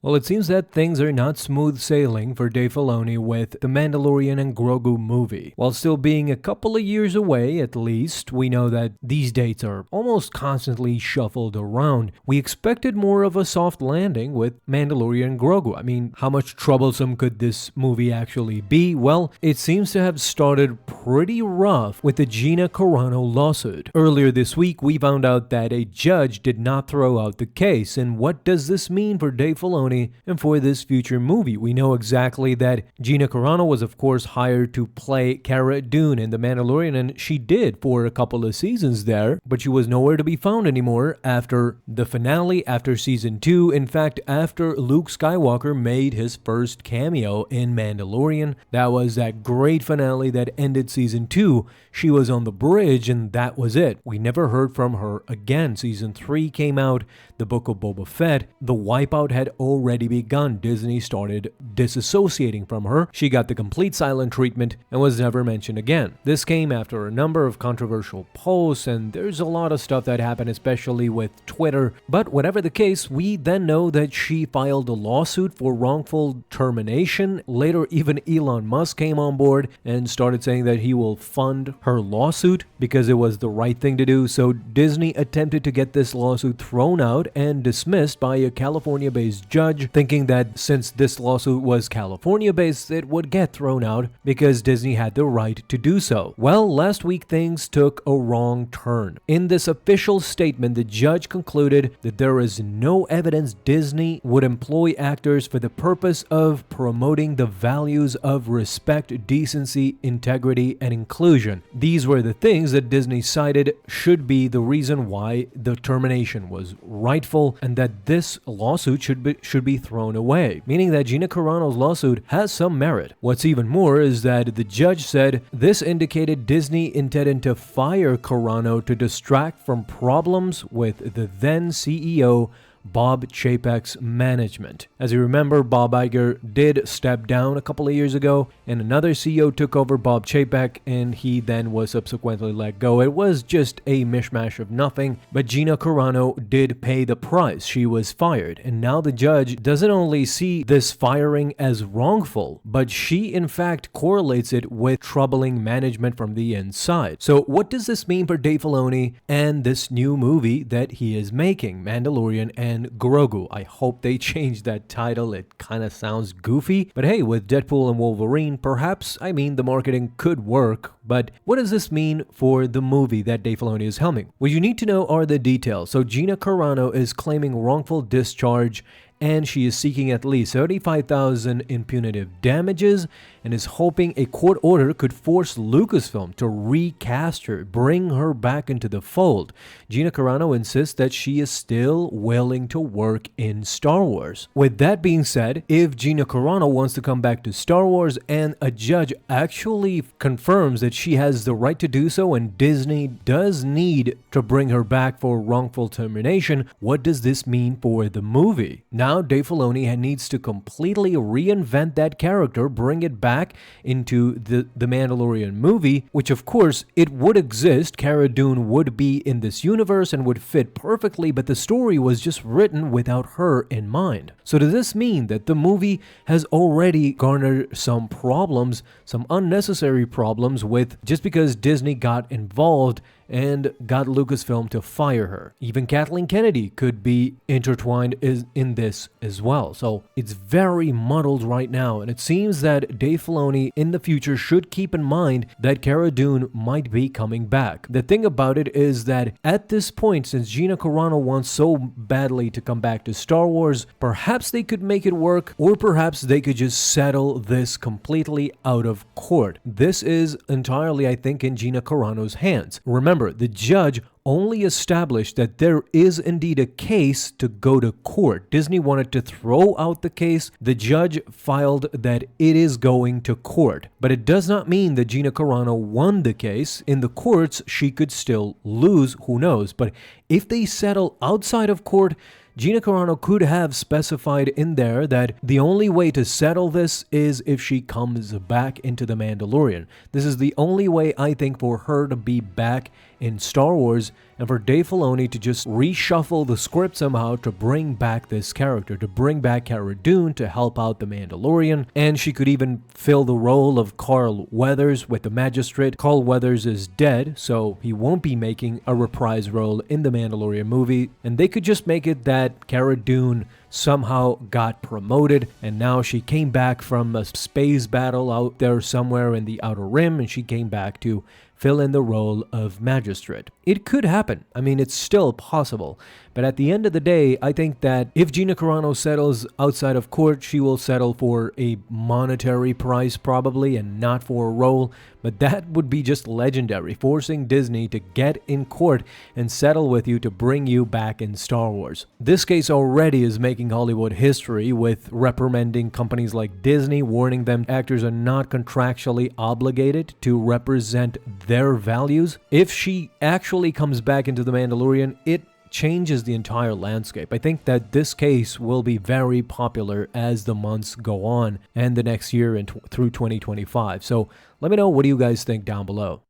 Well, it seems that things are not smooth sailing for Dave Filoni with the Mandalorian and Grogu movie. While still being a couple of years away at least, we know that these dates are almost constantly shuffled around. We expected more of a soft landing with Mandalorian and Grogu. I mean, how much troublesome could this movie actually be? Well, it seems to have started pretty rough with the Gina Carano lawsuit. Earlier this week, we found out that a judge did not throw out the case, and what does this mean for Dave Filoni and for this future movie? We know exactly that Gina Carano was of course hired to play Cara Dune in The Mandalorian, and she did for a couple of seasons there, but she was nowhere to be found anymore after the finale, after season 2, in fact after Luke Skywalker made his first cameo in Mandalorian. That was that great finale that ended season 2. She was on the bridge and that was it. We never heard from her again. Season 3 came out, the Book of Boba Fett, the wipeout had already begun. Disney started disassociating from her. She got the complete silent treatment and was never mentioned again. This came after a number of controversial posts, and there's a lot of stuff that happened, especially with Twitter. But whatever the case, we then know that she filed a lawsuit for wrongful termination. Later, even Elon Musk came on board and started saying that he will fund her lawsuit because it was the right thing to do. So Disney attempted to get this lawsuit thrown out and dismissed by a California-based judge, thinking that since this lawsuit was California-based, it would get thrown out because Disney had the right to do so. Well, last week things took a wrong turn. In this official statement, the judge concluded that there is no evidence Disney would employ actors for the purpose of promoting the values of respect, decency, integrity, and inclusion. These were the things that Disney cited should be the reason why the termination was rightful and that this lawsuit should be thrown away, meaning that Gina Carano's lawsuit has some merit. What's even more is that the judge said this indicated Disney intended to fire Carano to distract from problems with the then CEO Bob Chapek's management. As you remember, Bob Iger did step down a couple of years ago, and another CEO took over Bob Chapek, and he then was subsequently let go. It was just a mishmash of nothing, but Gina Carano did pay the price. She was fired, and now the judge doesn't only see this firing as wrongful, but she in fact correlates it with troubling management from the inside. So what does this mean for Dave Filoni and this new movie that he is making, Mandalorian and Grogu? I hope they change that title. It kind of sounds goofy, but hey, with Deadpool and Wolverine, perhaps, the marketing could work. But what does this mean for the movie that Dave Filoni is helming? What you need to know are the details. So Gina Carano is claiming wrongful discharge, and she is seeking at least $35,000 in punitive damages and is hoping a court order could force Lucasfilm to recast her, bring her back into the fold. Gina Carano insists that she is still willing to work in Star Wars. With that being said, if Gina Carano wants to come back to Star Wars and a judge actually confirms that she has the right to do so and Disney does need to bring her back for wrongful termination, what does this mean for the movie? Now Dave Filoni needs to completely reinvent that character, bring it back into the Mandalorian movie, which of course it would exist. Cara Dune would be in this universe and would fit perfectly, but the story was just written without her in mind. So does this mean that the movie has already garnered some problems, some unnecessary problems with just because Disney got involved and got Lucasfilm to fire her? Even Kathleen Kennedy could be intertwined in this as well. So it's very muddled right now, and it seems that Dave Filoni in the future should keep in mind that Cara Dune might be coming back. The thing about it is that at this point, since Gina Carano wants so badly to come back to Star Wars, perhaps they could make it work, or perhaps they could just settle this completely out of court. This is entirely, I think, in Gina Carano's hands. Remember, the judge only established that there is indeed a case to go to court. Disney wanted to throw out the case. The judge filed that it is going to court. But it does not mean that Gina Carano won the case. In the courts, she could still lose. Who knows? But if they settle outside of court, Gina Carano could have specified in there that the only way to settle this is if she comes back into The Mandalorian. This is the only way, I think, for her to be back in Star Wars, and for Dave Filoni to just reshuffle the script somehow to bring back this character, to bring back Cara Dune to help out the Mandalorian, and she could even fill the role of Carl Weathers with the Magistrate. Carl Weathers is dead, so he won't be making a reprise role in the Mandalorian movie, and they could just make it that Cara Dune somehow got promoted, and now she came back from a space battle out there somewhere in the Outer Rim, and she came back to fill in the role of Magistrate. It could happen. I mean, it's still possible. But at the end of the day, I think that if Gina Carano settles outside of court, she will settle for a monetary price probably and not for a role. But that would be just legendary, forcing Disney to get in court and settle with you to bring you back in Star Wars. This case already is making Hollywood history, with reprimanding companies like Disney, warning them actors are not contractually obligated to represent their values. If she actually comes back into The Mandalorian, it changes the entire landscape. I think that this case will be very popular as the months go on and the next year and through 2025. So let me know, what do you guys think down below?